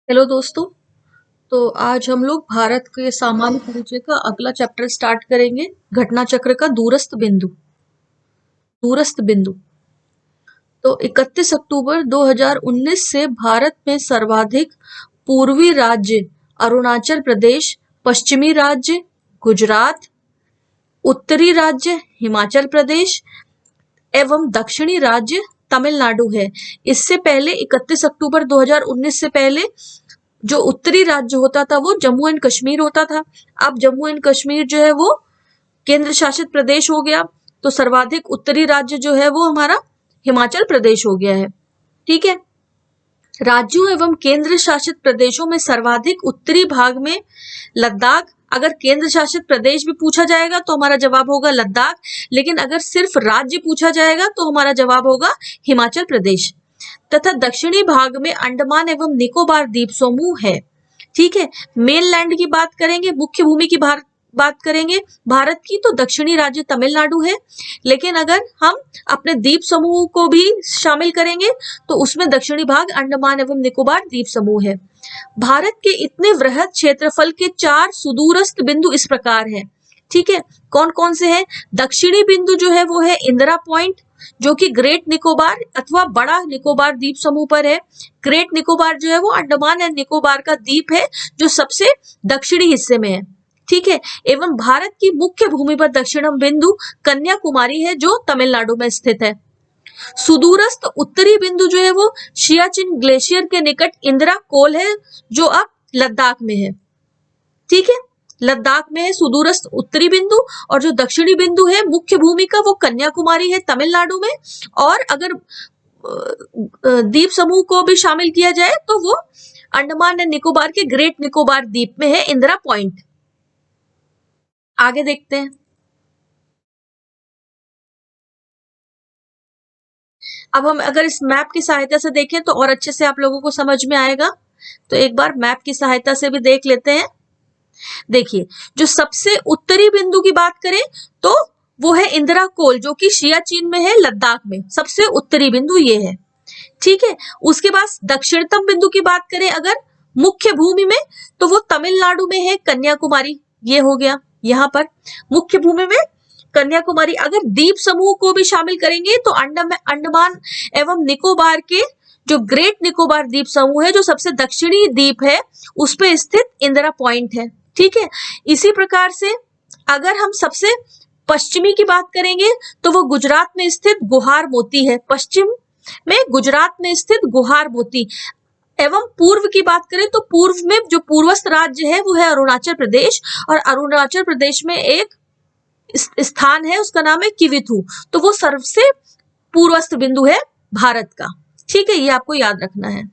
Hello दोस्तों। तो आज हम लोग भारत के सामान्य परिचय का अगला चैप्टर स्टार्ट करेंगे। घटना चक्र का दूरस्थ बिंदु। तो 31 अक्टूबर 2019 से भारत में सर्वाधिक पूर्वी राज्य अरुणाचल प्रदेश, पश्चिमी राज्य गुजरात, उत्तरी राज्य हिमाचल प्रदेश एवं दक्षिणी राज्य तमिलनाडु है। इससे पहले 31 अक्टूबर 2019 से पहले जो उत्तरी राज्य होता था वो जम्मू एंड कश्मीर होता था। अब जम्मू एंड कश्मीर जो है वो केंद्र शासित प्रदेश हो गया, तो सर्वाधिक उत्तरी राज्य जो है वो हमारा हिमाचल प्रदेश हो गया है। ठीक है। राज्यों एवं केंद्र शासित प्रदेशों में सर्वाधिक उत्तरी भाग में लद्दाख। अगर केंद्र शासित प्रदेश भी पूछा जाएगा तो हमारा जवाब होगा लद्दाख, लेकिन अगर सिर्फ राज्य पूछा जाएगा तो हमारा जवाब होगा हिमाचल प्रदेश। तथा दक्षिणी भाग में अंडमान एवं निकोबार द्वीप समूह है। ठीक है। मेनलैंड की बात करेंगे, मुख्य भूमि की बात करेंगे भारत की, तो दक्षिणी राज्य तमिलनाडु है। लेकिन अगर हम अपने द्वीप समूह को भी शामिल करेंगे तो उसमें दक्षिणी भाग अंडमान एवं निकोबार द्वीप समूह है। भारत के इतने वृहद क्षेत्रफल के 4 सुदूरस्थ बिंदु इस प्रकार हैं। ठीक है। कौन कौन से हैं? दक्षिणी बिंदु जो है वो है इंदिरा पॉइंट, जो कि ग्रेट निकोबार अथवा बड़ा निकोबार द्वीप समूह पर है। ग्रेट निकोबार जो है वो अंडमान एंड निकोबार का द्वीप है जो सबसे दक्षिणी हिस्से में है। ठीक है। एवं भारत की मुख्य भूमि पर दक्षिणम बिंदु कन्याकुमारी है जो तमिलनाडु में स्थित है। सुदूरस्थ उत्तरी बिंदु जो है वो सियाचिन ग्लेशियर के निकट इंदिरा कोल है जो अब लद्दाख में है। ठीक है। लद्दाख में है सुदूरस्थ उत्तरी बिंदु, और जो दक्षिणी बिंदु है मुख्य भूमि का वो कन्याकुमारी है तमिलनाडु में। और अगर द्वीप समूह को भी शामिल किया जाए तो वो अंडमान एंड निकोबार के ग्रेट निकोबार द्वीप में है, इंदिरा पॉइंट। आगे देखते हैं। अब हम अगर इस मैप की सहायता से देखें तो और अच्छे से आप लोगों को समझ में आएगा। तो एक बार मैप की सहायता से भी देख लेते हैं। देखिए, जो सबसे उत्तरी बिंदु की बात करें तो वो है इंदिरा कोल, जो कि सियाचिन में है, लद्दाख में। सबसे उत्तरी बिंदु ये है। ठीक है। उसके बाद दक्षिणतम बिंदु की बात करें अगर मुख्य भूमि में, तो वो तमिलनाडु में है, कन्याकुमारी। ये हो गया यहाँ पर मुख्य भूमि में कन्याकुमारी। अगर द्वीप समूह को भी शामिल करेंगे तो अंडमान एवं निकोबार के जो ग्रेट निकोबार द्वीप समूह है, जो सबसे दक्षिणी द्वीप है, उस पे स्थित इंदिरा पॉइंट है। ठीक है। इसी प्रकार से अगर हम सबसे पश्चिमी की बात करेंगे तो वो गुजरात में स्थित गुहार मोती है। पश्चिम में गुजरात में स्थित गुहार मोती। एवं पूर्व की बात करें तो पूर्व में जो पूर्वस्थ राज्य है वो है अरुणाचल प्रदेश, और अरुणाचल प्रदेश में एक स्थान है उसका नाम है किविथु। तो वो सबसे पूर्वस्थ बिंदु है भारत का। ठीक है। ये आपको याद रखना है।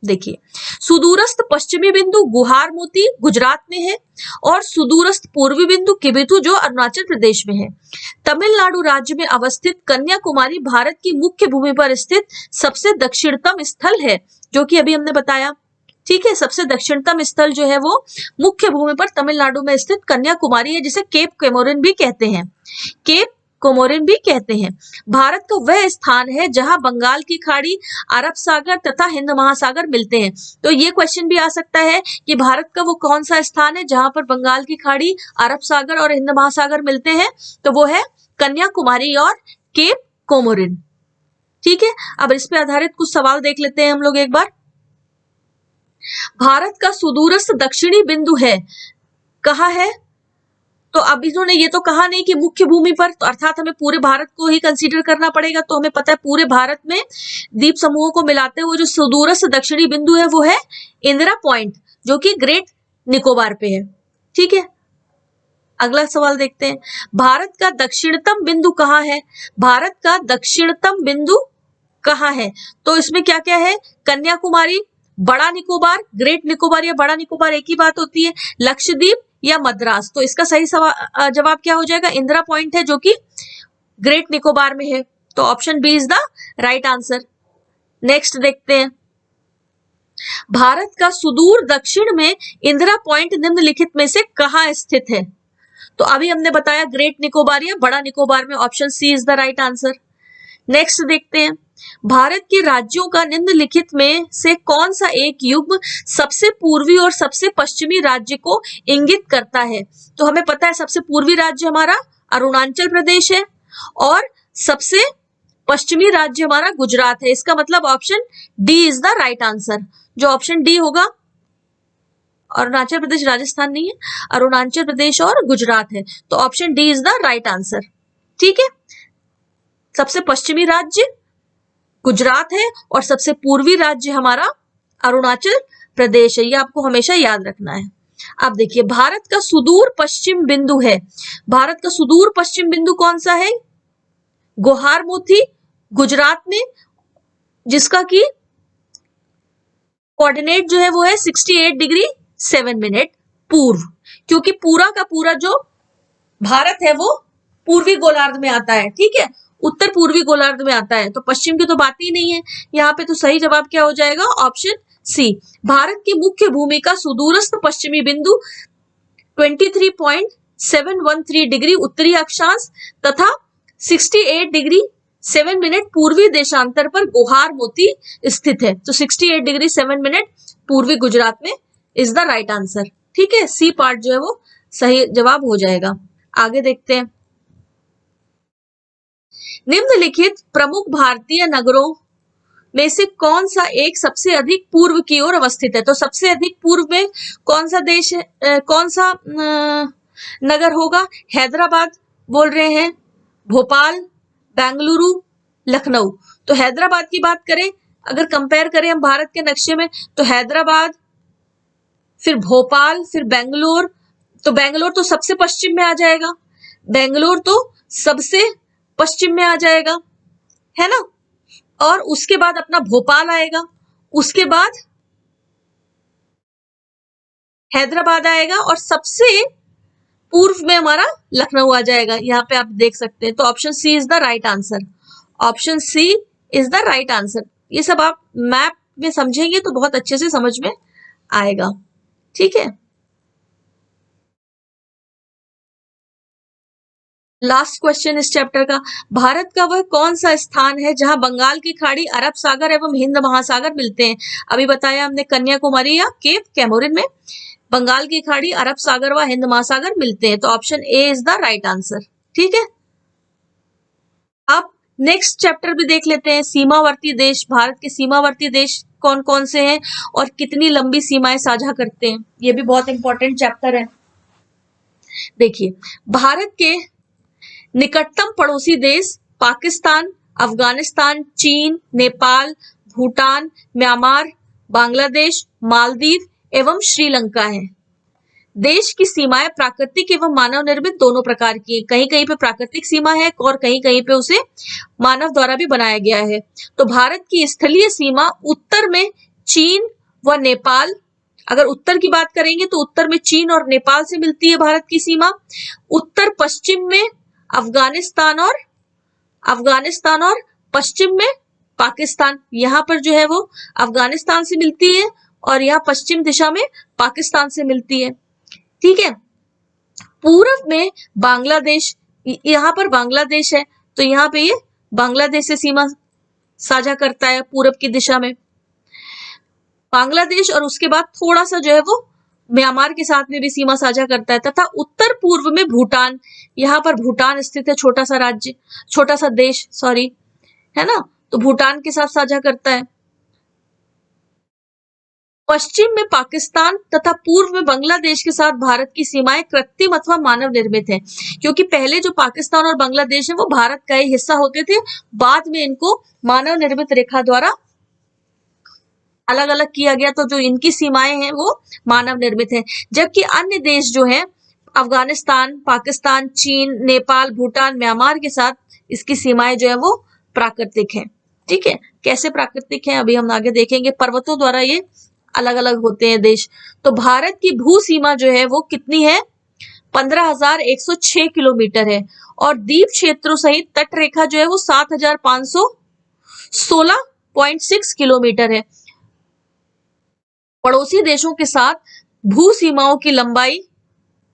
देखिए, सुदूरस्थ पश्चिमी बिंदु गुहार मोती गुजरात में है, और सुदूरस्थ पूर्वी बिंदु किबिथु जो अरुणाचल प्रदेश में है। तमिलनाडु राज्य में अवस्थित कन्याकुमारी भारत की मुख्य भूमि पर स्थित सबसे दक्षिणतम स्थल है, जो कि अभी हमने बताया। ठीक है। सबसे दक्षिणतम स्थल जो है वो मुख्य भूमि पर तमिलनाडु में स्थित कन्याकुमारी है, जिसे केप कोमोरिन भी कहते हैं। केप कोमोरिन भी कहते हैं। भारत का वह स्थान है जहां बंगाल की खाड़ी, अरब सागर तथा हिंद महासागर मिलते हैं। तो ये क्वेश्चन भी आ सकता है कि भारत का वो कौन सा स्थान है जहां पर बंगाल की खाड़ी, अरब सागर और हिंद महासागर मिलते हैं, तो वो है कन्याकुमारी और केप कोमोरिन। ठीक है। अब इस पे आधारित कुछ सवाल देख लेते हैं हम लोग एक बार। भारत का सुदूरस्थ दक्षिणी बिंदु है, कहाँ है? तो अब इन्होंने ये तो कहा नहीं कि मुख्य भूमि पर, तो अर्थात हमें पूरे भारत को ही कंसीडर करना पड़ेगा। तो हमें पता है पूरे भारत में द्वीप समूहों को मिलाते हुए जो सुदूरस्थ दक्षिणी बिंदु है वो है इंदिरा पॉइंट, जो कि ग्रेट निकोबार पे है। ठीक है। अगला सवाल देखते हैं। भारत का दक्षिणतम बिंदु कहाँ है? भारत का दक्षिणतम बिंदु कहाँ है? तो इसमें क्या क्या है? कन्याकुमारी, बड़ा निकोबार, ग्रेट निकोबार या बड़ा निकोबार एक ही बात होती है, लक्षद्वीप या मद्रास। तो इसका सही जवाब क्या हो जाएगा? इंदिरा पॉइंट है, जो कि ग्रेट निकोबार में है। तो option B is the right answer. Next देखते हैं। भारत का सुदूर दक्षिण में इंदिरा पॉइंट निम्नलिखित में से कहाँ स्थित है? तो अभी हमने बताया ग्रेट निकोबार या बड़ा निकोबार में, option C is the right answer. Next देखते हैं। भारत के राज्यों का निम्नलिखित में से कौन सा एक युग्म सबसे पूर्वी और सबसे पश्चिमी राज्य को इंगित करता है? तो हमें पता है सबसे पूर्वी राज्य हमारा अरुणाचल प्रदेश है और सबसे पश्चिमी राज्य हमारा गुजरात है। इसका मतलब option D is the right answer. जो ऑप्शन डी होगा, अरुणाचल प्रदेश राजस्थान नहीं है, अरुणाचल प्रदेश और गुजरात है, तो option D is the right answer. ठीक है, सबसे पश्चिमी राज्य गुजरात है और सबसे पूर्वी राज्य हमारा अरुणाचल प्रदेश है। ये आपको हमेशा याद रखना है। अब देखिए, भारत का सुदूर पश्चिम बिंदु है, भारत का सुदूर पश्चिम बिंदु कौन सा है? गोहारमोथी गुजरात में, जिसका की कोऑर्डिनेट जो है वो है 68 डिग्री 7 मिनट पूर्व, क्योंकि पूरा का पूरा जो भारत है वो पूर्वी गोलार्ध में आता है। ठीक है, उत्तर पूर्वी गोलार्ध में आता है, तो पश्चिम की तो बात ही नहीं है यहाँ पे। तो सही जवाब क्या हो जाएगा? Option C. भारत की मुख्य भूमि का सुदूरस्थ पश्चिमी बिंदु 23.713 डिग्री उत्तरी अक्षांश तथा 68 डिग्री 7 मिनट पूर्वी देशांतर पर गोहारमोती स्थित है। तो 68 डिग्री 7 मिनट पूर्वी गुजरात में इज द राइट आंसर। ठीक है, सी पार्ट जो है वो सही जवाब हो जाएगा। आगे देखते हैं, निम्नलिखित प्रमुख भारतीय नगरों में से कौन सा एक सबसे अधिक पूर्व की ओर अवस्थित है? तो सबसे अधिक पूर्व में कौन सा देश है, कौन सा नगर होगा? हैदराबाद बोल रहे हैं, भोपाल, बेंगलुरु, लखनऊ। तो हैदराबाद की बात करें, अगर कंपेयर करें हम भारत के नक्शे में, तो हैदराबाद, फिर भोपाल, फिर बेंगलोर। तो बेंगलोर तो सबसे पश्चिम में आ जाएगा, बेंगलोर तो सबसे पश्चिम में आ जाएगा, है ना। और उसके बाद अपना भोपाल आएगा, उसके बाद हैदराबाद आएगा और सबसे पूर्व में हमारा लखनऊ आ जाएगा। यहाँ पे आप देख सकते हैं। तो option C is the right answer. Option C is the right answer. ये सब आप मैप में समझेंगे तो बहुत अच्छे से समझ में आएगा। ठीक है, लास्ट क्वेश्चन इस चैप्टर का, भारत का वह कौन सा स्थान है जहां बंगाल की खाड़ी, अरब सागर एवं हिंद महासागर मिलते हैं? अभी बताया हमने, कन्याकुमारी या केप कैमोरिन में बंगाल की खाड़ी, अरब सागर व हिंद महासागर मिलते हैं। तो option A is the right answer. ठीक है, अब नेक्स्ट चैप्टर भी देख लेते हैं, सीमावर्ती देश। भारत के सीमावर्ती देश कौन कौन से हैं और कितनी लंबी सीमाएं साझा करते हैं, ये भी बहुत इंपॉर्टेंट चैप्टर है। देखिए, भारत के निकटतम पड़ोसी देश पाकिस्तान, अफगानिस्तान, चीन, नेपाल, भूटान, म्यांमार, बांग्लादेश, मालदीव एवं श्रीलंका है। देश की सीमाएं प्राकृतिक एवं मानव निर्मित दोनों प्रकार की है। कहीं कहीं पे प्राकृतिक सीमा है और कहीं कहीं पे उसे मानव द्वारा भी बनाया गया है। तो भारत की स्थलीय सीमा उत्तर में चीन व नेपाल, अगर उत्तर की बात करेंगे तो उत्तर में चीन और नेपाल से मिलती है भारत की सीमा। उत्तर पश्चिम में अफगानिस्तान और पश्चिम में पाकिस्तान, यहाँ पर जो है वो अफगानिस्तान से मिलती है और यहाँ पश्चिम दिशा में पाकिस्तान से मिलती है। ठीक है, पूर्व में बांग्लादेश, यहाँ पर बांग्लादेश है तो यहाँ पे ये बांग्लादेश से सीमा साझा करता है पूरब की दिशा में बांग्लादेश, और उसके बाद थोड़ा सा जो है वो म्यांमार के साथ में भी सीमा साझा करता है। तथा उत्तर पूर्व में भूटान, यहाँ पर भूटान स्थित है, छोटा सा राज्य, छोटा सा देश, सॉरी, है ना, तो भूटान के साथ साझा करता है। पश्चिम में पाकिस्तान तथा पूर्व में बांग्लादेश के साथ भारत की सीमाएं कृत्रिम अथवा मानव निर्मित है, क्योंकि पहले जो पाकिस्तान और बांग्लादेश है वो भारत का ही हिस्सा होते थे, बाद में इनको मानव निर्मित रेखा द्वारा अलग अलग किया गया, तो जो इनकी सीमाएं हैं वो मानव निर्मित है। जबकि अन्य देश जो है अफगानिस्तान, पाकिस्तान, चीन, नेपाल, भूटान, म्यांमार के साथ इसकी सीमाएं जो है वो प्राकृतिक है। ठीक है, कैसे प्राकृतिक है अभी हम आगे देखेंगे। पर्वतों द्वारा ये अलग अलग होते हैं देश। तो भारत की भू सीमा जो है वो कितनी है? 15,106 किलोमीटर है और द्वीप क्षेत्रों सहित तट रेखा जो है वो 7,516.6 किलोमीटर है। पड़ोसी देशों के साथ भू सीमाओं की लंबाई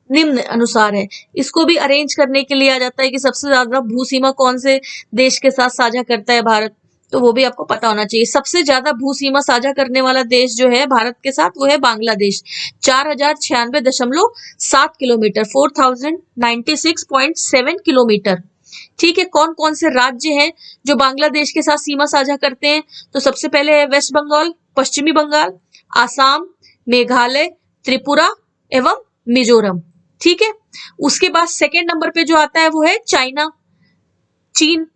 निम्न अनुसार है। इसको भी अरेंज करने के लिए आ जाता है कि सबसे ज्यादा भू सीमा कौन से देश के साथ साझा करता है भारत। तो वो भी आपको पता होना चाहिए। सबसे ज्यादा भू सीमा साझा करने वाला देश जो है भारत के साथ वो है बांग्लादेश, 4096.7 किलोमीटर, 4096.7 किलोमीटर। ठीक है, कौन कौन से राज्य हैं जो बांग्लादेश के साथ सीमा साझा करते हैं? तो सबसे पहले है वेस्ट बंगाल, पश्चिमी बंगाल, आसाम, मेघालय, त्रिपुरा एवं मिजोरम। ठीक है, उसके बाद सेकेंड नंबर पे जो आता है वो है चाइना, चीन,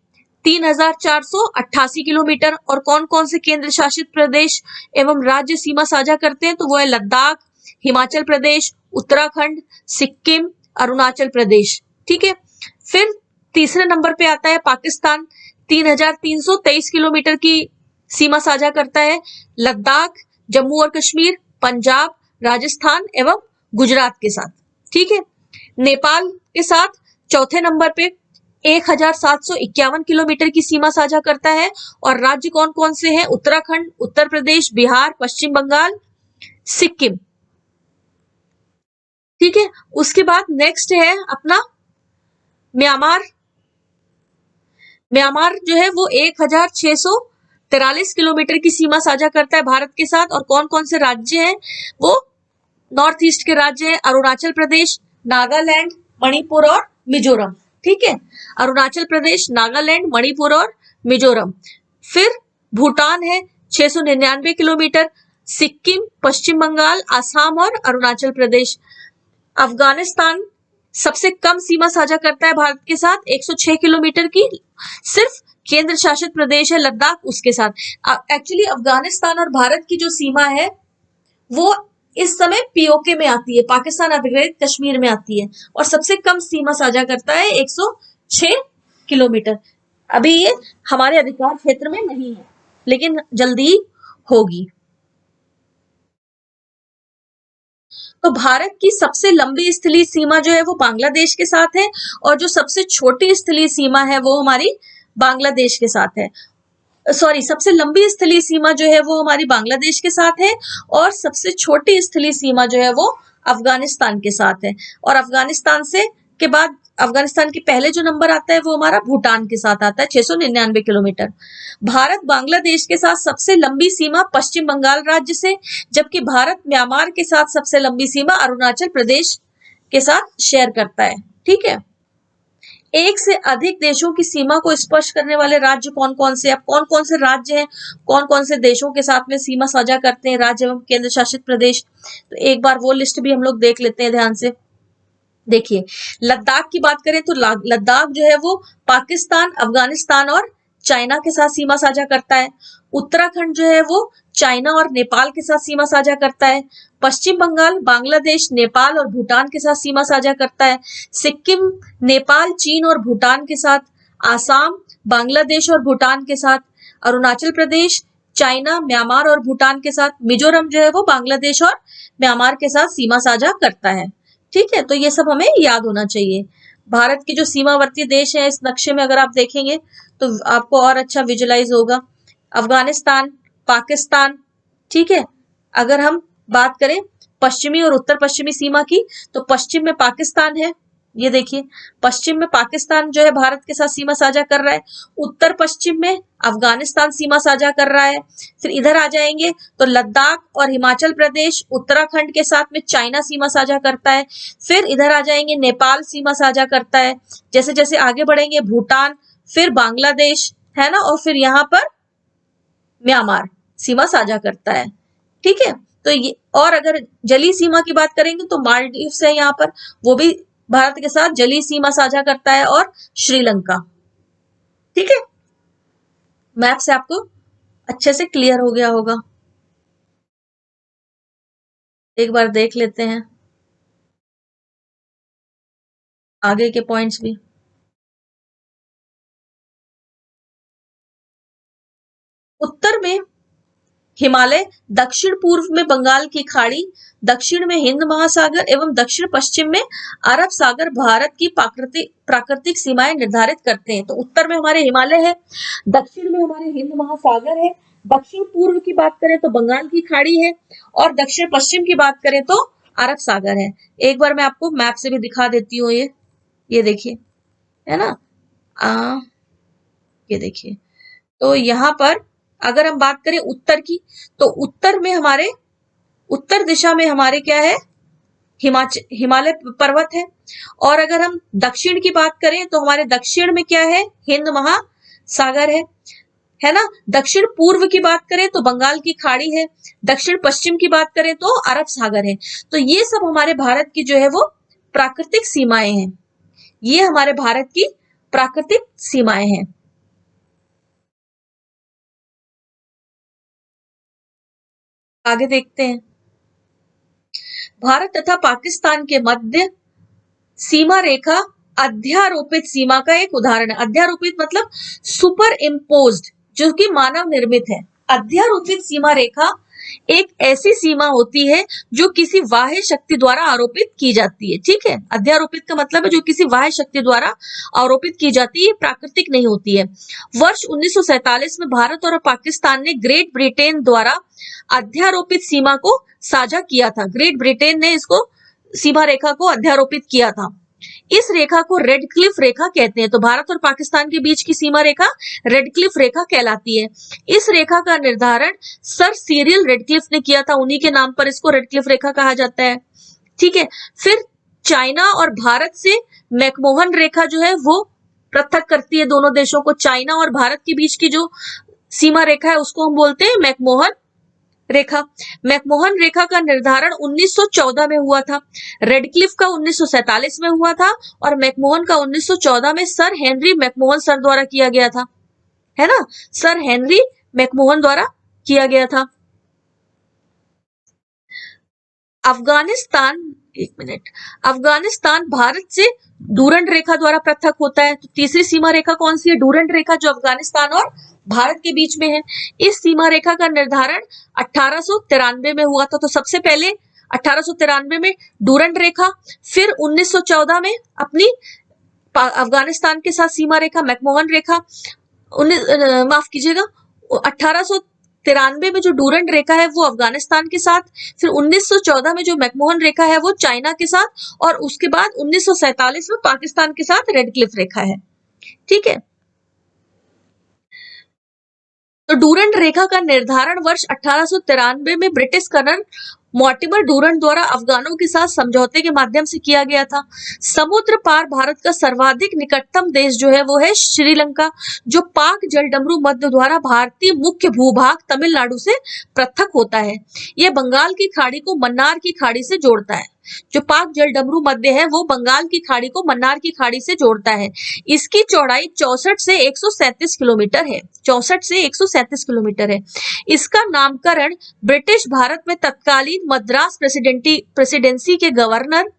3488 किलोमीटर। और कौन कौन से केंद्र शासित प्रदेश एवं राज्य सीमा साझा करते हैं? तो वो है लद्दाख, हिमाचल प्रदेश, उत्तराखंड, सिक्किम, अरुणाचल प्रदेश। ठीक है, फिर तीसरे नंबर पे आता है पाकिस्तान, 3323 किलोमीटर की सीमा साझा करता है लद्दाख, जम्मू और कश्मीर, पंजाब, राजस्थान एवं गुजरात के साथ। ठीक है, नेपाल के साथ चौथे नंबर पे 1751 किलोमीटर की सीमा साझा करता है। और राज्य कौन कौन से हैं? उत्तराखंड, उत्तर प्रदेश, बिहार, पश्चिम बंगाल, सिक्किम। ठीक है, उसके बाद नेक्स्ट है अपना म्यांमार। म्यांमार जो है वो 1643 किलोमीटर की सीमा साझा करता है भारत के साथ। और कौन कौन से राज्य हैं? वो नॉर्थ ईस्ट के राज्य हैं, अरुणाचल प्रदेश, नागालैंड, मणिपुर और मिजोरम। ठीक है, अरुणाचल प्रदेश, नागालैंड, मणिपुर और मिजोरम। फिर भूटान है 699 किलोमीटर, सिक्किम, पश्चिम बंगाल, आसाम और अरुणाचल प्रदेश। अफगानिस्तान सबसे कम सीमा साझा करता है भारत के साथ, 106 किलोमीटर की। सिर्फ केंद्र शासित प्रदेश है लद्दाख, उसके साथ। एक्चुअली अफगानिस्तान और भारत की जो सीमा है वो इस समय पीओके में आती है, पाकिस्तान अधिकृत कश्मीर में आती है। और सबसे कम सीमा साझा करता है 106 किलोमीटर। अभी ये हमारे अधिकार क्षेत्र में नहीं है, लेकिन जल्दी होगी। तो भारत की सबसे लंबी स्थलीय सीमा जो है वो बांग्लादेश के साथ है, और जो सबसे छोटी स्थलीय सीमा है वो हमारी बांग्लादेश के साथ है। सॉरी, सबसे लंबी स्थलीय सीमा जो है वो हमारी बांग्लादेश के साथ है, और सबसे छोटी स्थलीय सीमा जो है वो अफगानिस्तान के साथ है। और अफगानिस्तान से के बाद अफगानिस्तान के पहले जो नंबर आता है वो हमारा भूटान के साथ आता है, 699 किलोमीटर। भारत बांग्लादेश के साथ सबसे लंबी सीमा पश्चिम बंगाल राज्य से, जबकि भारत म्यांमार के साथ सबसे लंबी सीमा अरुणाचल प्रदेश के साथ शेयर करता है। ठीक है, एक से अधिक देशों की सीमा को स्पर्श करने वाले राज्य कौन कौन से? अब कौन कौन से राज्य हैं, कौन कौन से देशों के साथ में सीमा साझा करते हैं राज्य एवं केंद्र शासित प्रदेश? तो एक बार वो लिस्ट भी हम लोग देख लेते हैं ध्यान से। देखिए, लद्दाख की बात करें तो लद्दाख जो है वो पाकिस्तान, अफगानिस्तान और चाइना के साथ सीमा साझा करता है। उत्तराखंड जो है वो चाइना और नेपाल के साथ सीमा साझा करता है। पश्चिम बंगाल बांग्लादेश, नेपाल और भूटान के साथ सीमा साझा करता है। सिक्किम नेपाल, चीन और भूटान के साथ। आसाम बांग्लादेश और भूटान के साथ। अरुणाचल प्रदेश चाइना, म्यांमार और भूटान के साथ। मिजोरम जो है वो बांग्लादेश और म्यांमार के साथ सीमा साझा करता है। ठीक है, तो ये सब हमें याद होना चाहिए। भारत के जो सीमावर्ती देश हैं इस नक्शे में अगर आप देखेंगे तो आपको और अच्छा विजुलाइज होगा। अफगानिस्तान, पाकिस्तान। ठीक है, अगर हम बात करें पश्चिमी और उत्तर पश्चिमी सीमा की, तो पश्चिम में पाकिस्तान है, ये देखिए पश्चिम में पाकिस्तान जो है भारत के साथ सीमा साझा कर रहा है। उत्तर पश्चिम में अफगानिस्तान सीमा साझा कर रहा है। फिर इधर आ जाएंगे तो लद्दाख और हिमाचल प्रदेश उत्तराखंड के साथ में चाइना सीमा साझा करता है। फिर इधर आ जाएंगे नेपाल सीमा साझा करता है। जैसे जैसे आगे बढ़ेंगे भूटान, फिर बांग्लादेश, है ना, और फिर यहाँ पर म्यांमार सीमा साझा करता है। ठीक है, तो ये, और अगर जलीय सीमा की बात करेंगे तो मालदीव है यहाँ पर, वो भी भारत के साथ जलीय सीमा साझा करता है, और श्रीलंका। ठीक है, मैप से आपको अच्छे से क्लियर हो गया होगा। एक बार देख लेते हैं आगे के पॉइंट्स भी। उत्तर में हिमालय, दक्षिण पूर्व में बंगाल की खाड़ी, दक्षिण में हिंद महासागर एवं दक्षिण पश्चिम में अरब सागर भारत की प्राकृतिक सीमाएं निर्धारित करते हैं। तो उत्तर में हमारे हिमालय है, दक्षिण में हमारे हिंद महासागर है, दक्षिण पूर्व की बात करें तो बंगाल की खाड़ी है, और दक्षिण पश्चिम की बात करें तो अरब सागर है। एक बार मैं आपको मैप से भी दिखा देती हूँ, ये देखिए, है ना, ये देखिए। तो यहाँ पर अगर हम बात करें उत्तर की, तो उत्तर में हमारे, उत्तर दिशा में हमारे क्या है, हिमालय पर्वत है। और अगर हम दक्षिण की बात करें तो हमारे दक्षिण में क्या है, हिंद महासागर है ना। दक्षिण पूर्व की बात करें तो बंगाल की खाड़ी है। दक्षिण पश्चिम की बात करें तो अरब सागर है। तो ये सब हमारे भारत की जो है वो प्राकृतिक सीमाएं हैं। ये हमारे भारत की प्राकृतिक सीमाएं हैं। आगे देखते हैं। भारत तथा पाकिस्तान के मध्य सीमा रेखा अध्यारोपित सीमा का एक उदाहरण है। अध्यारोपित मतलब सुपर इम्पोज्ड, जो कि मानव निर्मित है। अध्यारोपित सीमा रेखा एक ऐसी सीमा होती है जो किसी बाह्य शक्ति द्वारा आरोपित की जाती है। ठीक है, अध्यारोपित का मतलब है जो किसी बाह्य शक्ति द्वारा आरोपित की जाती है, प्राकृतिक नहीं होती है। वर्ष 1947 में भारत और पाकिस्तान ने ग्रेट ब्रिटेन द्वारा अध्यारोपित सीमा को साझा किया था। ग्रेट ब्रिटेन ने इसको सीमा रेखा को अध्यारोपित किया था। इस रेखा को रेड क्लिफ रेखा कहते हैं। तो भारत और पाकिस्तान के बीच की सीमा रेखा रेड क्लिफ रेखा कहलाती है। इस रेखा का निर्धारण सर सिरिल रेडक्लिफ ने किया था, उन्हीं के नाम पर इसको रेड क्लिफ रेखा कहा जाता है। ठीक है, फिर चाइना और भारत से मैकमोहन रेखा जो है वो पृथक करती है दोनों देशों को। चाइना और भारत के बीच की जो सीमा रेखा है उसको हम बोलते हैं मैकमोहन रेखा। मैकमोहन रेखा का निर्धारण 1914 में हुआ था। रेडक्लिफ का 1947 में हुआ था और मैकमोहन का 1914 में सर हेनरी मैकमोहन सर द्वारा किया गया था, है ना। सर हेनरी मैकमोहन द्वारा किया गया था। अफगानिस्तान, एक मिनट, अफगानिस्तान भारत से डूरंड रेखा द्वारा पृथक होता है। तो तीसरी सीमा रेखा कौन सी है, डूरंड रेखा, जो अफगानिस्तान और भारत के बीच में है। इस सीमा रेखा का निर्धारण 1893 में हुआ था। तो सबसे पहले 1893 में डूरंड रेखा, फिर 1914 में अपनी अफगानिस्तान के साथ सीमा रेखा मैकमोहन रेखा, माफ कीजिएगा, 1893 में जो डूरंड रेखा है वो अफगानिस्तान के साथ, फिर 1914 में जो मैकमोहन रेखा है वो चाइना के साथ, और उसके बाद 1947 में पाकिस्तान के साथ रेडक्लिफ रेखा है। ठीक है, तो डूरंड रेखा का निर्धारण वर्ष 1893 में ब्रिटिश कर्नल मॉर्टिमर डूरंड द्वारा अफगानों के साथ समझौते के माध्यम से किया गया था। समुद्र पार भारत का सर्वाधिक निकटतम देश जो है वो है श्रीलंका, जो पाक जलडमरू मध्य द्वारा भारतीय मुख्य भूभाग तमिलनाडु से पृथक होता है। यह बंगाल की खाड़ी को मन्नार की खाड़ी से जोड़ता है। जो पाक जलडमरू मध्य है वो बंगाल की खाड़ी को मन्नार की खाड़ी से जोड़ता है। इसकी चौड़ाई 64 से 137 किलोमीटर है। 64 से 137 किलोमीटर है। इसका नामकरण ब्रिटिश भारत में तत्कालीन मद्रास प्रेसिडेंसी के गवर्नर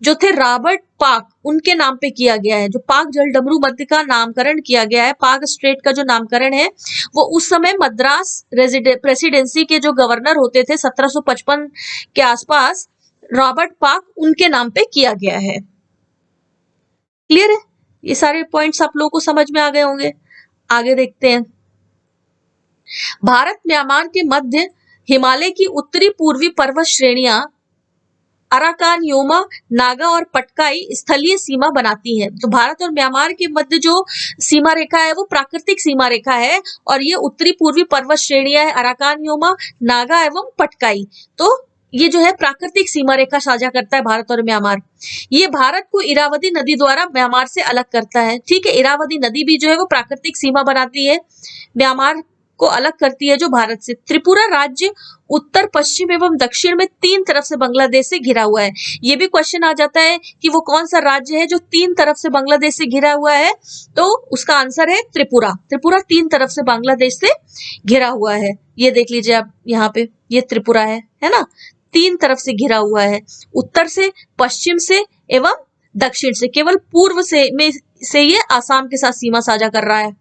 जो थे रॉबर्ट पाक, उनके नाम पे किया गया है। जो पाक जलडमरू मध्य का नामकरण किया गया है, पाक स्ट्रेट का जो नामकरण है वो उस समय मद्रास प्रेसिडेंसी के जो गवर्नर होते थे 1755 के आसपास, रॉबर्ट पाक, उनके नाम पे किया गया है। क्लियर है, ये सारे पॉइंट्स आप लोगों को समझ में आ गए होंगे। आगे देखते हैं। भारत म्यांमार के मध्य हिमालय की उत्तरी पूर्वी पर्वत श्रेणियां अराकान, योमा, नागा और पटकाई स्थलीय सीमा बनाती है। तो भारत और म्यांमार के मध्य जो सीमा रेखा है वो प्राकृतिक सीमा रेखा है, और ये उत्तरी पूर्वी पर्वत श्रेणियां है अराकान, योमा, नागा एवं पटकाई। तो ये जो है प्राकृतिक सीमा रेखा साझा करता है भारत और म्यांमार। ये भारत को इरावदी नदी द्वारा म्यांमार से अलग करता है। ठीक है, इरावदी नदी भी जो है वो प्राकृतिक सीमा बनाती है, म्यांमार को अलग करती है जो भारत से। त्रिपुरा राज्य उत्तर, पश्चिम एवं दक्षिण में 3 तरफ से बांग्लादेश से घिरा हुआ है। ये भी क्वेश्चन आ जाता है कि वो कौन सा राज्य है जो 3 तरफ से बांग्लादेश से घिरा हुआ है, तो उसका आंसर है त्रिपुरा। त्रिपुरा 3 तरफ से बांग्लादेश से घिरा हुआ है। ये देख लीजिए आप यहाँ पे, ये त्रिपुरा है ना, 3 तरफ से घिरा हुआ है, उत्तर से, पश्चिम से एवं दक्षिण से। केवल पूर्व से ये आसाम के साथ सीमा साझा कर रहा है।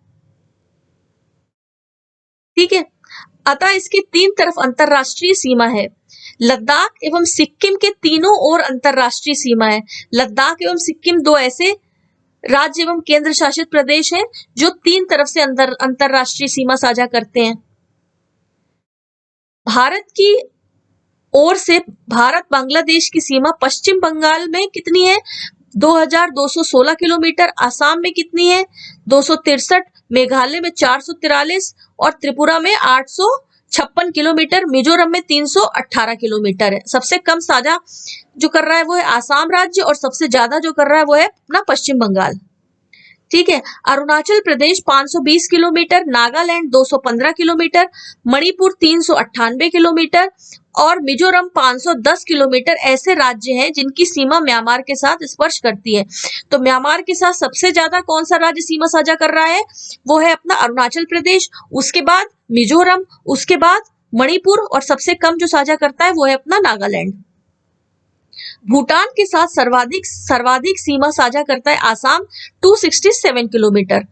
ठीक है, अतः इसकी 3 तरफ अंतरराष्ट्रीय सीमा है। लद्दाख एवं सिक्किम के तीनों ओर अंतरराष्ट्रीय सीमा है। लद्दाख एवं सिक्किम 2 ऐसे राज्य एवं केंद्र शासित प्रदेश हैं जो 3 तरफ से अंतरराष्ट्रीय सीमा साझा करते हैं। भारत की ओर से भारत बांग्लादेश की सीमा पश्चिम बंगाल में कितनी है, 2216 किलोमीटर। आसाम में कितनी है, 263। मेघालय में 443 और त्रिपुरा में 856 किलोमीटर, मिजोरम में 318 किलोमीटर है। सबसे कम साझा जो कर रहा है वो है आसाम राज्य और सबसे ज्यादा जो कर रहा है वो है अपना पश्चिम बंगाल। ठीक है, Arunachal Pradesh 520 kilometre, Nagaland 215 kilometre, Manipur 398 kilometre और मिजोरम 510 किलोमीटर ऐसे राज्य हैं जिनकी सीमा म्यांमार के साथ स्पर्श करती है। तो म्यांमार के साथ सबसे ज्यादा कौन सा राज्य सीमा साझा कर रहा है, वो है अपना अरुणाचल प्रदेश, उसके बाद मिजोरम, उसके बाद मणिपुर और सबसे कम जो साझा करता है वो है अपना नागालैंड। भूटान के साथ सर्वाधिक सीमा साझा करता है आसाम 267 किलोमीटर।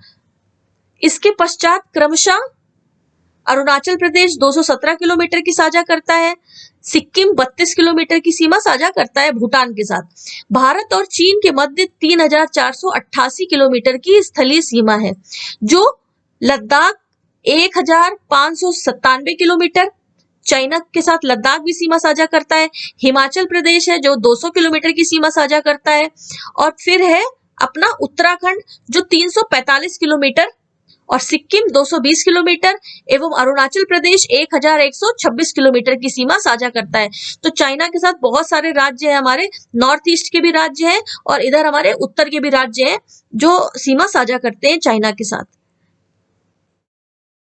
इसके पश्चात क्रमशः अरुणाचल प्रदेश 217 किलोमीटर की साझा करता है, सिक्किम 32 किलोमीटर की सीमा साझा करता है भूटान के साथ। भारत और चीन के मध्य 3488 किलोमीटर की स्थलीय सीमा है, जो लद्दाख 1597 किलोमीटर, चाइना के साथ लद्दाख भी सीमा साझा करता है, हिमाचल प्रदेश है जो 200 किलोमीटर की सीमा साझा करता है, और फिर है अपना उत्तराखंड जो 345 किलोमीटर और सिक्किम 220 किलोमीटर एवं अरुणाचल प्रदेश 1126 किलोमीटर की सीमा साझा करता है। तो चाइना के साथ बहुत सारे राज्य हैं, हमारे नॉर्थ ईस्ट के भी राज्य हैं और इधर हमारे उत्तर के भी राज्य हैं जो सीमा साझा करते हैं चाइना के साथ।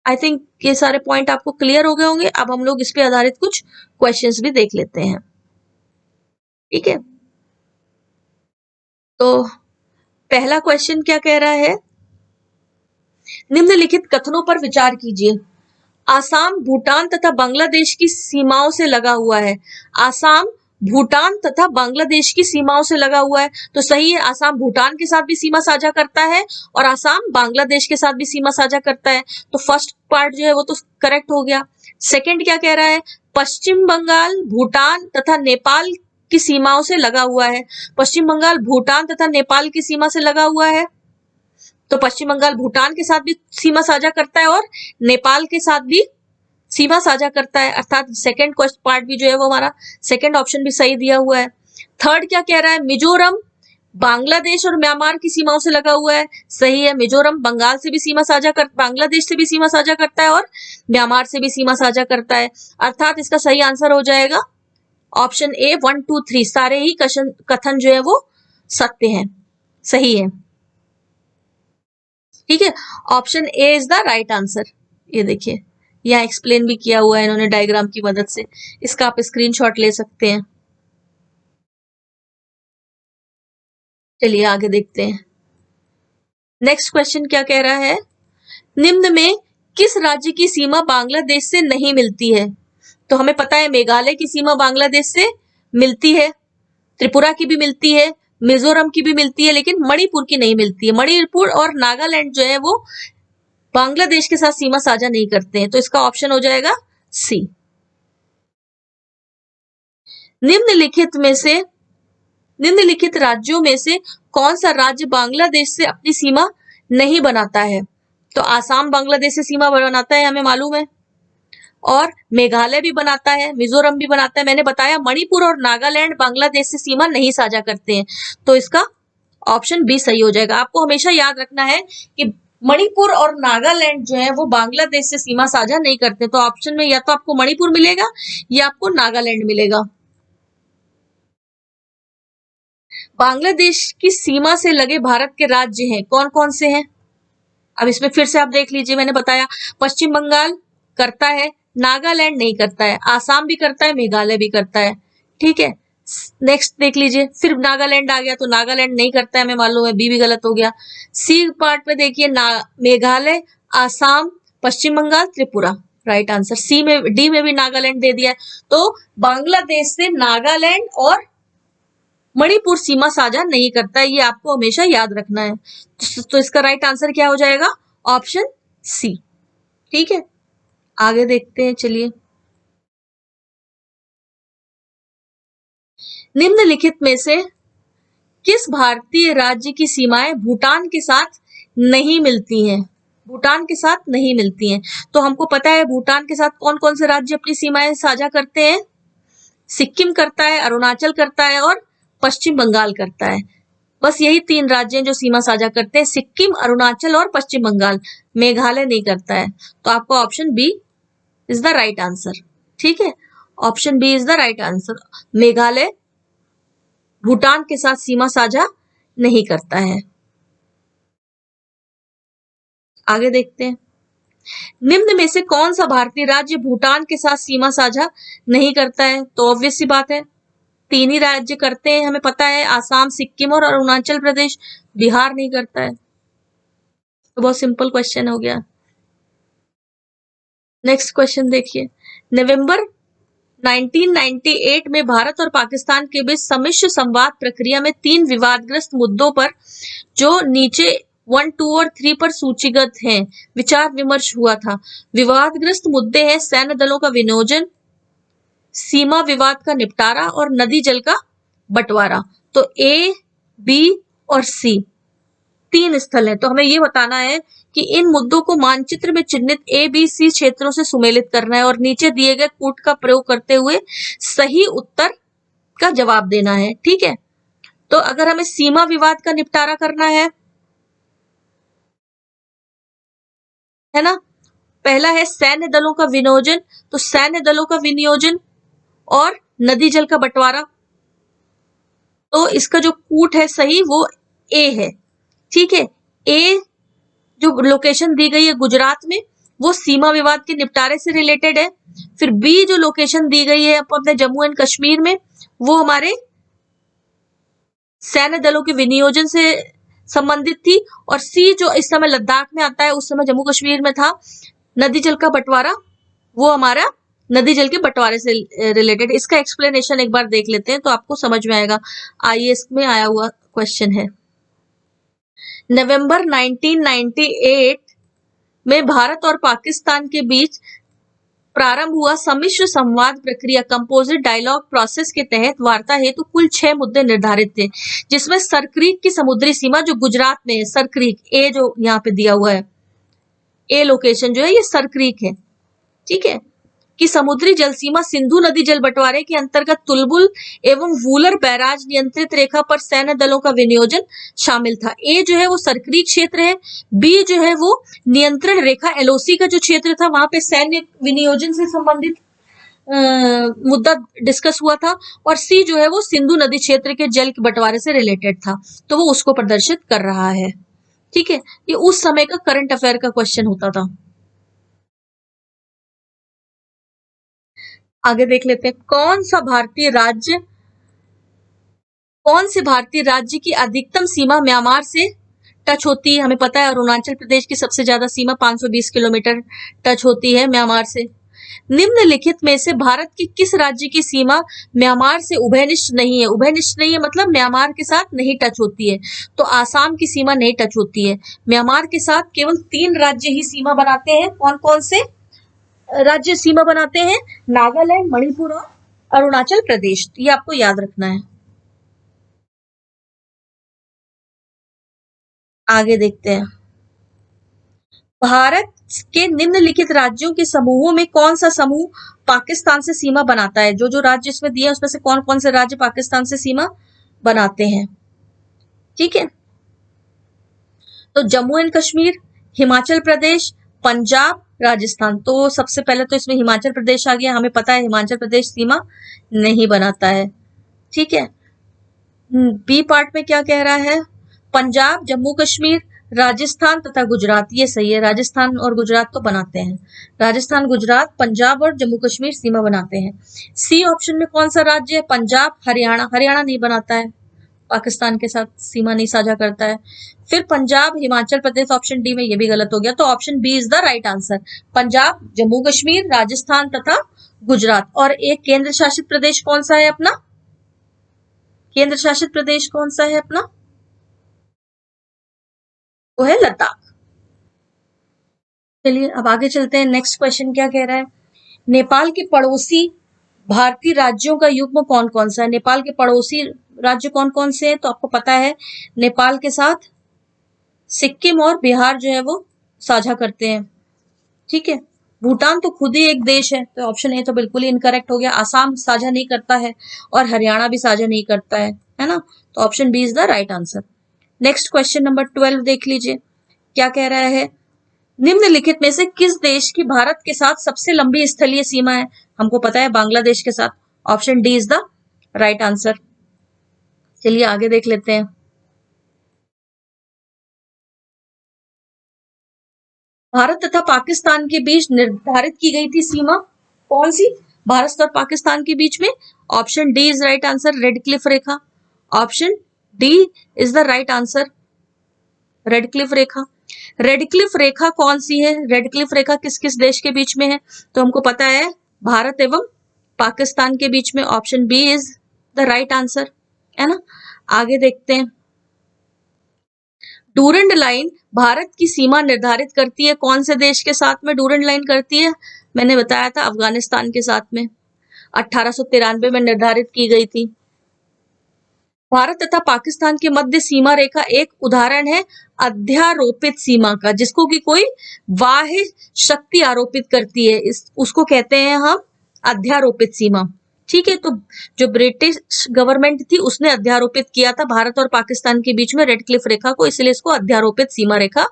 आई थिंक ये सारे पॉइंट आपको क्लियर हो गए होंगे। अब हम लोग इस पे आधारित कुछ क्वेश्चंस भी देख लेते हैं। ठीक है, तो पहला क्वेश्चन क्या कह रहा है, निम्नलिखित कथनों पर विचार कीजिए। आसाम भूटान तथा बांग्लादेश की सीमाओं से लगा हुआ है। आसाम भूटान तथा बांग्लादेश की सीमाओं से लगा हुआ है, तो सही है, आसाम भूटान के साथ भी सीमा साझा करता है और आसाम बांग्लादेश के साथ भी सीमा साझा करता है। तो फर्स्ट पार्ट जो है वो तो करेक्ट हो गया। सेकंड क्या कह रहा है, पश्चिम बंगाल भूटान तथा नेपाल की सीमाओं से लगा हुआ है। पश्चिम बंगाल भूटान तथा नेपाल की सीमा से लगा हुआ है, तो पश्चिम बंगाल भूटान के साथ भी सीमा साझा करता है और नेपाल के साथ भी सीमा साझा करता है, अर्थात सेकंड क्वेश्चन पार्ट भी जो है वो हमारा सेकंड ऑप्शन भी सही दिया हुआ है। थर्ड क्या कह रहा है, मिजोरम बांग्लादेश और म्यांमार की सीमाओं से लगा हुआ है, सही है, मिजोरम बंगाल से भी सीमा साझा कर बांग्लादेश से भी सीमा साझा करता है और म्यांमार से भी सीमा साझा करता है, अर्थात इसका सही आंसर हो जाएगा ऑप्शन ए 1, 2, 3 सारे ही कथन जो है वो सत्य हैं, सही है। ठीक है, option A is the right answer. ये देखिए यहाँ एक्सप्लेन भी किया हुआ है इन्होंने डायग्राम की मदद से, इसका आप स्क्रीनशॉट ले सकते हैं। चलिए आगे देखते हैं। नेक्स्ट क्वेश्चन क्या कह रहा है, निम्न में किस राज्य की सीमा बांग्लादेश से नहीं मिलती है। तो हमें पता है मेघालय की सीमा बांग्लादेश से मिलती है, त्रिपुरा की भी मिलती है, मिजोरम की भी मिलती है, लेकिन मणिपुर की नहीं मिलती है। मणिपुर और नागालैंड जो है वो बांग्लादेश के साथ सीमा साझा नहीं करते हैं, तो इसका ऑप्शन हो जाएगा सी। निम्नलिखित राज्यों में से कौन सा राज्य बांग्लादेश से अपनी सीमा नहीं बनाता है। तो आसाम बांग्लादेश से सीमा बनाता है, हमें मालूम है, और मेघालय भी बनाता है, मिजोरम भी बनाता है। मैंने बताया मणिपुर और नागालैंड बांग्लादेश से सीमा नहीं साझा करते हैं, तो इसका ऑप्शन बी सही हो जाएगा। आपको हमेशा याद रखना है कि मणिपुर और नागालैंड जो है वो बांग्लादेश से सीमा साझा नहीं करते, तो ऑप्शन में या तो आपको मणिपुर मिलेगा या आपको नागालैंड मिलेगा। बांग्लादेश की सीमा से लगे भारत के राज्य हैं, कौन कौन से हैं। अब इसमें फिर से आप देख लीजिए, मैंने बताया पश्चिम बंगाल करता है, नागालैंड नहीं करता है, आसाम भी करता है, मेघालय भी करता है। ठीक है, नेक्स्ट देख लीजिए, फिर नागालैंड आ गया, तो नागालैंड नहीं करता है, हमें मालूम है, बी भी गलत हो गया। सी पार्ट में देखिए, मेघालय, आसाम, पश्चिम बंगाल, त्रिपुरा, राइट आंसर। सी में, डी में भी नागालैंड दे दिया है। तो बांग्लादेश से नागालैंड और मणिपुर सीमा साझा नहीं करता है, ये आपको हमेशा याद रखना है। तो इसका राइट आंसर क्या हो जाएगा, ऑप्शन सी। ठीक है, आगे देखते हैं। चलिए, निम्नलिखित में से किस भारतीय राज्य की सीमाएं भूटान के साथ नहीं मिलती हैं। भूटान के साथ नहीं मिलती हैं, तो हमको पता है भूटान के साथ कौन कौन से राज्य अपनी सीमाएं साझा करते हैं। सिक्किम करता है, अरुणाचल करता है और पश्चिम बंगाल करता है। बस यही 3 राज्य हैं जो सीमा साझा करते हैं, सिक्किम, अरुणाचल और पश्चिम बंगाल। मेघालय नहीं करता है। तो आपका option B is the right answer. ठीक है, option B is the right answer. Meghalaya Bhutan के साथ सीमा साझा नहीं करता है। आगे देखते हैं, निम्न में से कौन सा भारतीय राज्य भूटान के साथ सीमा साझा नहीं करता है? तो ऑब्वियस सी बात है, 3 ही राज्य करते हैं, हमें पता है, आसाम, सिक्किम और अरुणाचल प्रदेश। बिहार नहीं करता है। तो बहुत सिंपल क्वेश्चन हो गया। नेक्स्ट क्वेश्चन देखिए, नवंबर 1998 में भारत और पाकिस्तान के बीच सम्मिश्र संवाद प्रक्रिया में 3 विवादग्रस्त मुद्दों पर, जो नीचे 1, 2 और 3 पर सूचीगत हैं, विचार विमर्श हुआ था। विवादग्रस्त मुद्दे हैं सैन्य दलों का विनियोजन, सीमा विवाद का निपटारा और नदी जल का बंटवारा। तो ए, बी और सी 3 स्थल है। तो हमें ये बताना है कि इन मुद्दों को मानचित्र में चिन्हित ए, बी, सी क्षेत्रों से सुमेलित करना है और नीचे दिए गए कूट का प्रयोग करते हुए सही उत्तर का जवाब देना है। ठीक है, तो अगर हमें सीमा विवाद का निपटारा करना है ना, पहला है सैन्य दलों का विनियोजन, तो सैन्य दलों का विनियोजन और नदी जल का बंटवारा, तो इसका जो कूट है सही वो ए है। ठीक है, ए जो लोकेशन दी गई है गुजरात में, वो सीमा विवाद के निपटारे से रिलेटेड है। फिर बी जो लोकेशन दी गई है अपने जम्मू एंड कश्मीर में, वो हमारे सैन्य दलों के विनियोजन से संबंधित थी। और सी जो इस समय लद्दाख में आता है, उस समय जम्मू कश्मीर में था, नदी जल का बंटवारा, वो हमारा नदी जल के बंटवारे से रिलेटेड। इसका एक्सप्लेनेशन एक बार देख लेते हैं तो आपको समझ में आएगा, आईएएस में आया हुआ क्वेश्चन है। नवंबर 1998 में भारत और पाकिस्तान के बीच प्रारंभ हुआ सम्मिश्र संवाद प्रक्रिया कंपोजिट डायलॉग प्रोसेस के तहत वार्ता हेतु कुल 6 मुद्दे निर्धारित थे, जिसमें सरक्रीक की समुद्री सीमा जो गुजरात में है, सरक्रीक ए जो यहाँ पे दिया हुआ है, ए लोकेशन जो है ये सरक्रीक है। ठीक है, कि समुद्री जल सीमा सिंधु नदी जल बंटवारे के अंतर्गत तुलबुल एवं वूलर बैराज नियंत्रित रेखा पर सैन्य दलों का विनियोजन शामिल था। ए जो है वो सरक्रीक क्षेत्र है, बी जो है वो नियंत्रण रेखा एलओसी का जो क्षेत्र था वहां पे सैन्य विनियोजन से संबंधित मुद्दा डिस्कस हुआ था, और सी जो है वो सिंधु नदी क्षेत्र के जल के बंटवारे से रिलेटेड था, तो वो उसको प्रदर्शित कर रहा है। ठीक है, ये उस समय का करंट अफेयर का क्वेश्चन होता था। आगे देख लेते हैं, कौन से भारतीय राज्य की अधिकतम सीमा म्यांमार से टच होती है? हमें पता है अरुणाचल प्रदेश की सबसे ज्यादा सीमा 520 किलोमीटर टच होती है म्यांमार से। निम्नलिखित में से भारत की किस राज्य की सीमा म्यांमार से उभयनिष्ठ नहीं है? उभयनिष्ठ नहीं है मतलब म्यांमार के साथ नहीं टच होती है। तो आसाम की सीमा नहीं टच होती है। म्यांमार के साथ केवल 3 राज्य ही सीमा बनाते हैं। कौन कौन से राज्य सीमा बनाते हैं? नागालैंड, मणिपुर और अरुणाचल प्रदेश। ये आपको याद रखना है। आगे देखते हैं, भारत के निम्नलिखित राज्यों के समूहों में कौन सा समूह पाकिस्तान से सीमा बनाता है? जो जो राज्य इसमें दिए उसमें से कौन कौन से राज्य पाकिस्तान से सीमा बनाते हैं? ठीक है, तो जम्मू एंड कश्मीर, हिमाचल प्रदेश, पंजाब, राजस्थान। तो सबसे पहले तो इसमें हिमाचल प्रदेश आ गया। हमें पता है हिमाचल प्रदेश सीमा नहीं बनाता है। ठीक है, बी पार्ट में क्या कह रहा है? पंजाब, जम्मू कश्मीर, राजस्थान तथा गुजरात। ये सही है, राजस्थान और गुजरात तो बनाते हैं। राजस्थान, गुजरात, पंजाब और जम्मू कश्मीर सीमा बनाते हैं। सी ऑप्शन में कौन सा राज्य है? पंजाब, हरियाणा। हरियाणा नहीं बनाता है, पाकिस्तान के साथ सीमा नहीं साझा करता है। फिर पंजाब, हिमाचल प्रदेश, ऑप्शन डी में ये भी गलत हो गया। तो option B is the right answer. Punjab, Jammu Kashmir, Rajasthan तथा गुजरात। और एक केंद्र शासित प्रदेश कौन सा है अपना? केंद्र शासित प्रदेश कौन सा है अपना? वो है लद्दाख। चलिए अब आगे चलते हैं। नेक्स्ट क्वेश्चन क्या कह रहा है? नेपाल के पड़ोसी भारतीय राज्यों का युग्म कौन कौन सा है? नेपाल के पड़ोसी राज्य कौन कौन से हैं? तो आपको पता है नेपाल के साथ सिक्किम और बिहार जो है वो साझा करते हैं। ठीक है, भूटान तो खुद ही एक देश है, तो ऑप्शन ए तो बिल्कुल ही इनकरेक्ट हो गया। आसाम साझा नहीं करता है और हरियाणा भी साझा नहीं करता है। है ना। तो option B is the right answer. Next question number 12 देख लीजिए, क्या कह रहा है। निम्नलिखित में से किस देश की भारत के साथ सबसे लंबी स्थलीय सीमा है। हमको पता है बांग्लादेश के साथ। Option D is the right answer. चलिए आगे देख लेते हैं। भारत तथा पाकिस्तान के बीच निर्धारित की गई थी सीमा कौन सी, भारत और पाकिस्तान के बीच में। Option D is right answer, Radcliffe रेखा। Option D is the right answer, Radcliffe रेखा। रेड क्लिफ रेखा कौन सी है, रेड क्लिफ रेखा किस किस देश के बीच में है, तो हमको पता है भारत एवं पाकिस्तान के बीच में। Option B is the right answer, है ना। आगे देखते हैं। डूरंड लाइन भारत की सीमा निर्धारित करती है कौन से देश के साथ में डूरंड लाइन करती है, मैंने बताया था अफगानिस्तान के साथ में 1893 में निर्धारित की गई थी। भारत तथा पाकिस्तान के मध्य सीमा रेखा एक उदाहरण है अध्यारोपित सीमा का, जिसको कि कोई बाह्य शक्ति आरोपित करती है, उसको कहते हैं हम अध्यारोपित सीमा। ठीक है, तो जो ब्रिटिश गवर्नमेंट थी उसने अध्यारोपित किया था भारत और पाकिस्तान के बीच में रेड क्लिफ रेखा को, इसलिए इसको अध्यारोपित सीमा रेखा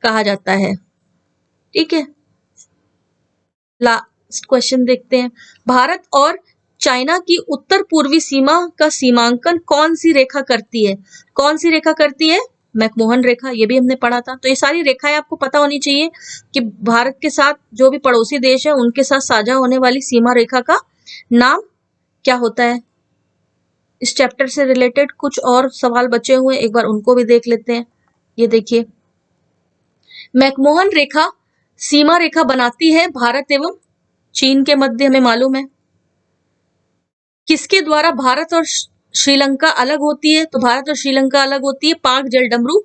कहा जाता है। ठीक है, लास्ट क्वेश्चन देखते हैं। भारत और चाइना की उत्तर पूर्वी सीमा का सीमांकन कौन सी रेखा करती है, कौन सी रेखा करती है, मैकमोहन रेखा, ये भी हमने पढ़ा था। तो ये सारी रेखाएं आपको पता होनी चाहिए कि भारत के साथ जो भी पड़ोसी देश है उनके साथ साझा होने वाली सीमा रेखा का नाम क्या होता है। इस चैप्टर से रिलेटेड कुछ और सवाल बचे हुए, एक बार उनको भी देख लेते हैं। ये देखिए, मैकमोहन रेखा सीमा रेखा बनाती है भारत एवं चीन के मध्य, हमें मालूम है। किसके द्वारा भारत और श्रीलंका अलग होती है, तो भारत और श्रीलंका अलग होती है पाक जलडमरू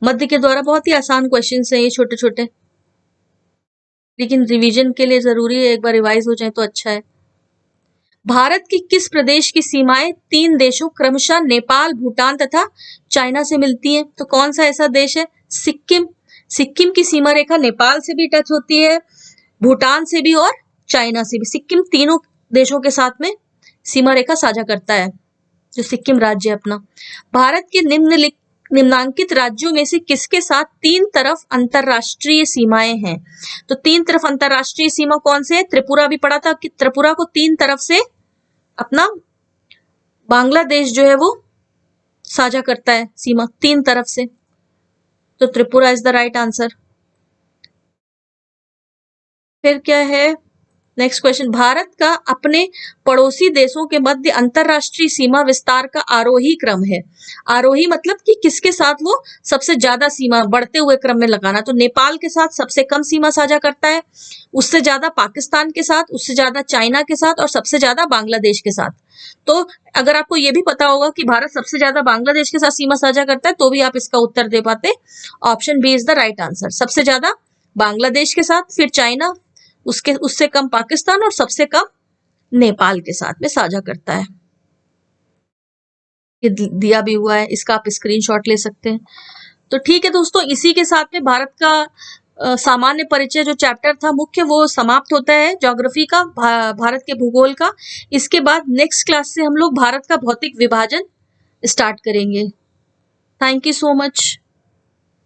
मध्य के द्वारा। बहुत ही आसान क्वेश्चन है ये, छोटे छोटे, लेकिन रिवीजन के लिए जरूरी है, एक बार रिवाइज हो जाए तो अच्छा है। भारत की किस प्रदेश की सीमाएं तीन देशों क्रमशः नेपाल, भूटान तथा चाइना से मिलती हैं, तो कौन सा ऐसा देश है, सिक्किम। सिक्किम की सीमा रेखा नेपाल से भी टच होती है, भूटान से भी और चाइना से भी। सिक्किम तीनों देशों के साथ में सीमा रेखा साझा करता है, जो सिक्किम राज्य है अपना। भारत के निम्नांकित राज्यों में से किसके साथ तीन तरफ अंतरराष्ट्रीय सीमाएं हैं, तो तीन तरफ अंतरराष्ट्रीय सीमा कौन से है, त्रिपुरा भी पढ़ा था कि त्रिपुरा को तीन तरफ से अपना बांग्लादेश जो है वो साझा करता है सीमा तीन तरफ से, तो Tripura is the right answer. फिर क्या है नेक्स्ट क्वेश्चन, भारत का अपने पड़ोसी देशों के मध्य अंतरराष्ट्रीय सीमा विस्तार का आरोही क्रम है। आरोही मतलब कि किसके साथ वो सबसे ज्यादा सीमा बढ़ते हुए क्रम में लगाना, तो नेपाल के साथ सबसे कम सीमा साझा करता है, उससे ज्यादा पाकिस्तान के साथ, उससे ज्यादा चाइना के साथ और सबसे ज्यादा बांग्लादेश के साथ। तो अगर आपको ये भी पता होगा कि भारत सबसे ज्यादा बांग्लादेश के साथ सीमा साझा करता है तो भी आप इसका उत्तर दे पाते। Option B is the right answer, सबसे ज्यादा बांग्लादेश के साथ, फिर चाइना, उससे कम पाकिस्तान और सबसे कम नेपाल के साथ में साझा करता है। ये दिया भी हुआ है, इसका आप स्क्रीनशॉट ले सकते हैं। तो ठीक है दोस्तों, इसी के साथ में भारत का सामान्य परिचय जो चैप्टर था मुख्य वो समाप्त होता है, ज्योग्राफी का, भारत के भूगोल का। इसके बाद नेक्स्ट क्लास से हम लोग भारत का भौतिक विभाजन स्टार्ट करेंगे। Thank you so much.